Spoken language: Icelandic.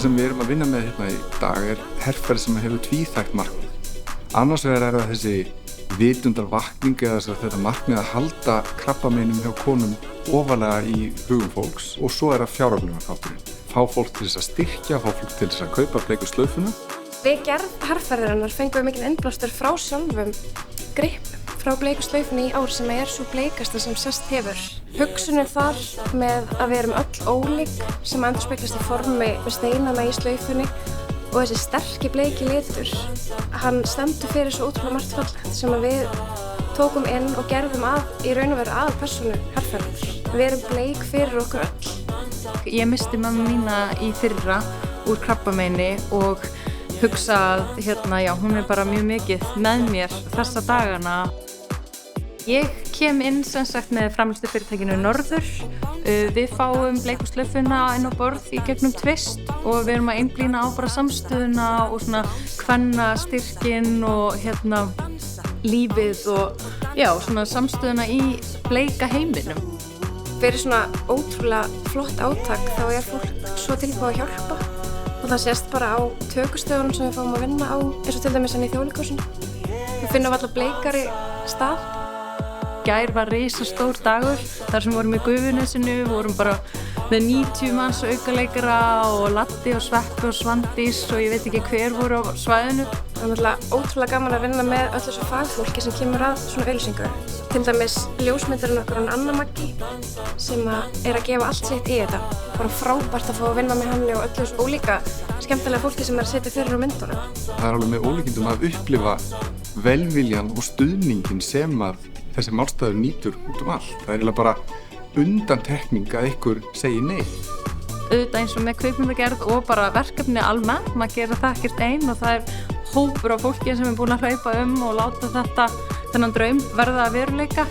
sem við erum að vinna með hérna í dag herferð sem hefur tvíþætt markmið. Annars vegar það þessi vitundarvakning eða þetta markmið að halda krabbameinum hjá konum ofarlega í hugum fólks og svo það fjáröflunarþátturinn. Fá fólk til þess að styrkja, fá fólk til þess að kaupa bleiku slaufuna. Við gerð herferðarinnar fengum við mikinn innblástur frá sjálfum gripum frá bleiku slaufunni í ár sem svo bleikasta sem sest hefur. Hugsunin þar með að við erum öll ólík sem endurspeglast í formi með steinana í slaufunni og þessi sterki bleiki litur, hann stendur fyrir svo ótrúlega margt fallegt sem við tókum inn og gerðum í raun og veru aðalpersónu herferðarinnar. Við erum bleik fyrir okkur öll. Ég missti mömmu mína í fyrra úr krabbameini og hugsa að hún bara mjög mikið með mér þessa dagana. Ég kem inn sem sagt með framleiðslufyrirtækinu Norður. Við fáum bleiku slaufuna inn á borð í gegnum Tvist og við erum að einblína á bara samstöðuna og svona kvennastyrkinn og lífið og svona samstöðuna í bleika heiminum. Fyrir svona ótrúlega flott átak þá fólk svo tilbúið að hjálpa og það sést bara á tökustöðunum sem við fáum að vinna á eins og til dæmis í Þjóðleikhúsinu. Við finnum alla bleikari stað. Gær var risastór dagur þar sem vorum í Gufunesinu, vorum bara með 90 manns aukaleikara og Latti og Sveppi og Svandís og ég veit ekki hver voru á svæðinu. Það er náttúrulega ótrúlega gaman að vinna með öll þessu fagfólki sem kemur að svona auglýsingu. Til dæmis ljósmyndarinn okkar Anna Maggi sem að gefa allt sitt í þetta. Bara frábært að fá að vinna með henni og öllu þessu ólíka skemmtilega fólki sem að setja fyrir á myndunum. Það alveg með ólíkindum að upplifa velviljan og stuðningin sem að þessi málstæður nýtur út allt. Það eiginlega bara undantekning að ykkur segi nei. Auðvitað eins og með kvikmyndagerð og bara verkefni almennt, maður gerir það ekkert einn og það hópur af fólki sem búin að hlaupa og láta þennan draum verða að veruleika.